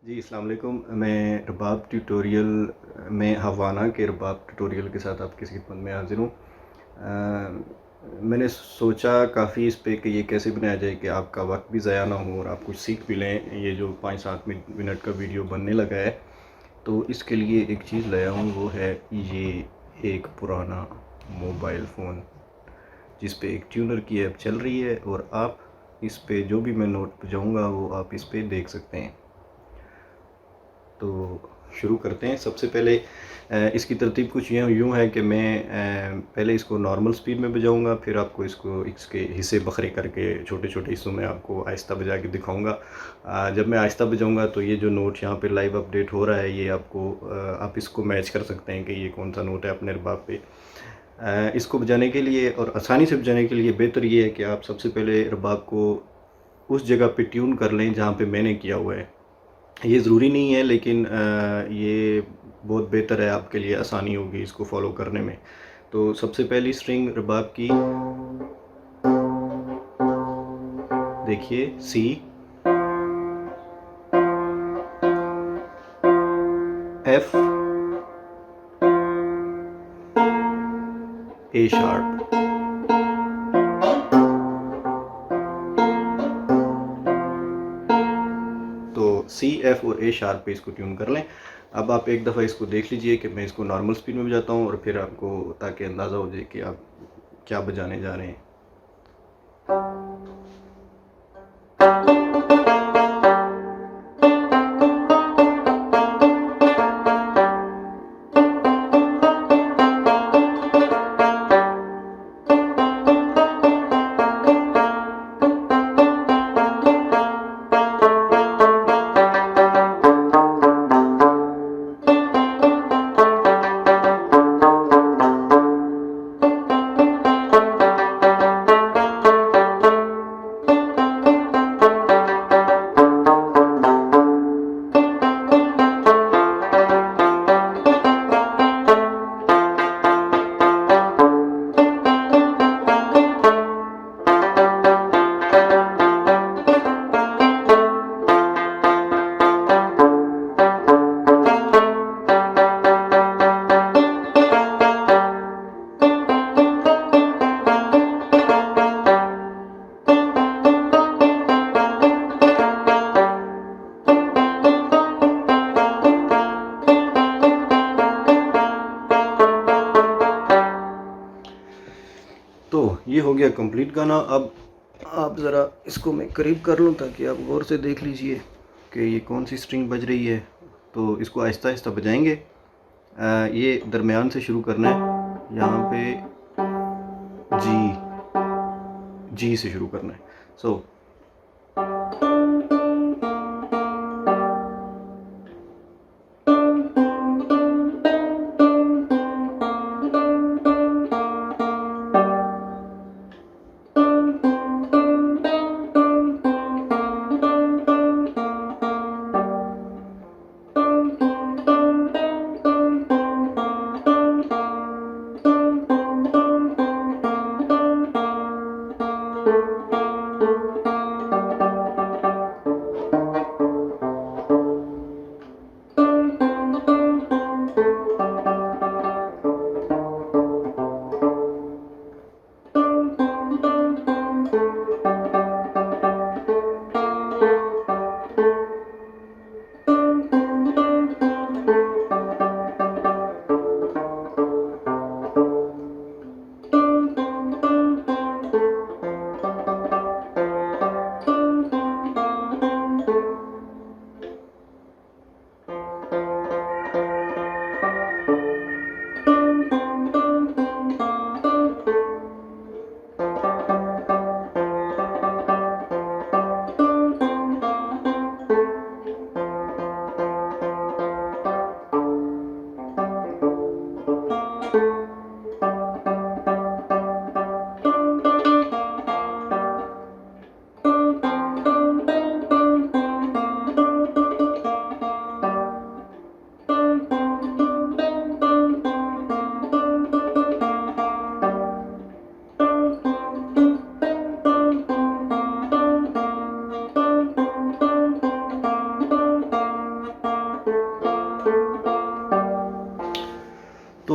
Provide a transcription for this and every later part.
जी, अस्सलाम वालेकुम। मैं रबाब ट्यूटोरियल में हवाना के रबाब ट्यूटोरियल के साथ आपकी खिदमत में हाज़िर हूँ। मैंने सोचा काफ़ी इस पे कि ये कैसे बनाया जाए कि आपका वक्त भी ज़ाया ना हो और आप कुछ सीख भी लें। ये जो 5-7 मिनट का वीडियो बनने लगा है, तो इसके लिए एक चीज़ लाया हूँ, वो है ये एक पुराना मोबाइल फ़ोन जिस पे एक ट्यूनर की ऐप चल रही है और आप इस पे जो भी मैं नोट बजाऊँगा वो आप इस पे देख सकते हैं। तो शुरू करते हैं। सबसे पहले इसकी तरतीब कुछ यूँ है कि मैं पहले इसको नॉर्मल स्पीड में बजाऊँगा, फिर आपको इसके हिस्से बखरे करके छोटे-छोटे हिस्सों में आपको आहिस्ता बजा के दिखाऊँगा। जब मैं आहिस्ता बजाऊँगा तो ये जो नोट यहाँ पे लाइव अपडेट हो रहा है, ये आपको आप इसको मैच कर सकते हैं कि ये कौन-सा नोट है अपने रबाब पे। इसको बजाने के लिए और आसानी से बजाने के लिए बेहतर ये है कि आप सबसे पहले रबाब को उस जगह पे ट्यून कर लें जहाँ पे मैंने किया हुआ है। ये ज़रूरी नहीं है, लेकिन ये बहुत बेहतर है, आपके लिए आसानी होगी इसको फ़ॉलो करने में। तो सबसे पहली स्ट्रिंग रबाब की देखिए, सी, एफ, ए शार्प। तो सी, एफ और ए शार्प पे इसको ट्यून कर लें। अब आप एक दफ़ा इसको देख लीजिए कि मैं इसको नॉर्मल स्पीड में बजाता हूँ और फिर आपको ताकि अंदाज़ा हो जाए कि आप क्या बजाने जा रहे हैं। तो ये हो गया कंप्लीट गाना। अब आप ज़रा इसको मैं करीब कर लूँ ताकि आप गौर से देख लीजिए कि ये कौन सी स्ट्रिंग बज रही है। तो इसको आहिस्ता आहिस्ता बजाएंगे। ये दरमियान से शुरू करना है, यहाँ पे जी, जी से शुरू करना है। सो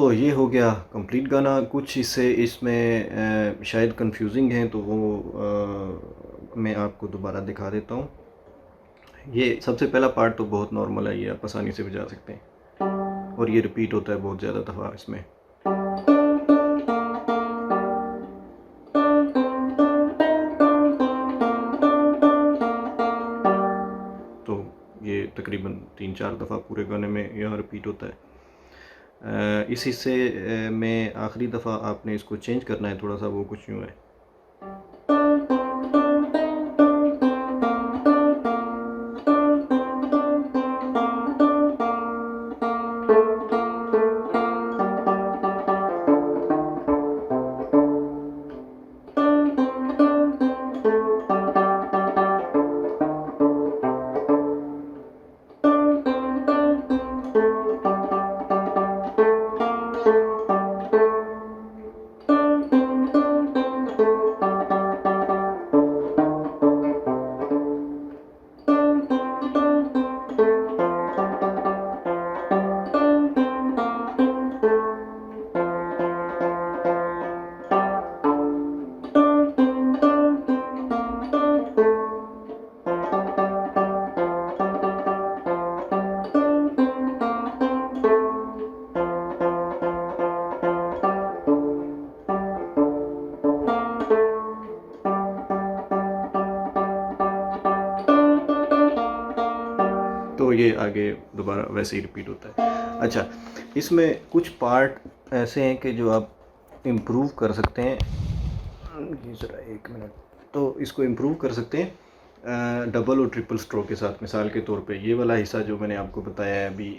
तो ये हो गया कंप्लीट गाना। कुछ हिस्से इसमें शायद कंफ्यूजिंग हैं, तो वो मैं आपको दोबारा दिखा देता हूँ। ये सबसे पहला पार्ट तो बहुत नॉर्मल है, ये आप आसानी से बजा सकते हैं, और ये रिपीट होता है बहुत ज़्यादा दफ़ा इसमें। तो ये तकरीबन 3-4 दफ़ा पूरे गाने में यहाँ रिपीट होता है। इस हिस्से में आखिरी दफ़ा आपने इसको चेंज करना है थोड़ा सा, वो कुछ यूँ है। तो ये आगे दोबारा वैसे ही रिपीट होता है। अच्छा, इसमें कुछ पार्ट ऐसे हैं कि जो आप इम्प्रूव कर सकते हैं। ये ज़रा 1 मिनट। तो इसको इम्प्रूव कर सकते हैं डबल और ट्रिपल स्ट्रोक के साथ। मिसाल के तौर पे ये वाला हिस्सा जो मैंने आपको बताया है अभी,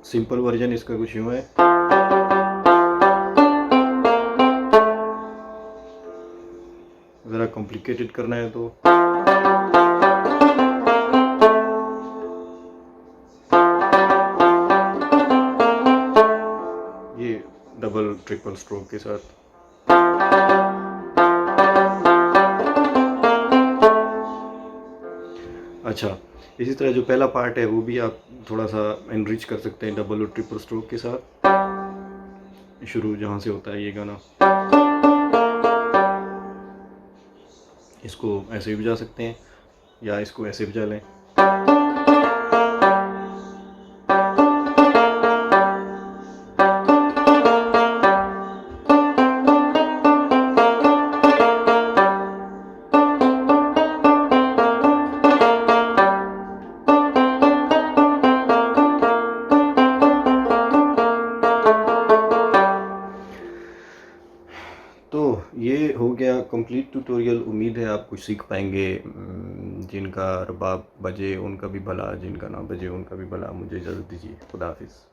सिंपल वर्जन इसका कुछ यूँ है। ज़रा कॉम्प्लिकेटेड करना है तो ये डबल ट्रिपल स्ट्रोक के साथ। अच्छा, इसी तरह जो पहला पार्ट है वो भी आप थोड़ा सा एनरिच कर सकते हैं डबल और ट्रिपल स्ट्रोक के साथ। शुरू जहाँ से होता है ये गाना, इसको ऐसे भी बजा सकते हैं या इसको ऐसे बजा लें। तो ये हो गया कंप्लीट ट्यूटोरियल। उम्मीद है आप कुछ सीख पाएंगे। जिनका रबाब बजे उनका भी भला, जिनका ना बजे उनका भी भला। मुझे इजाज़त दीजिए। खुदा हाफिज़।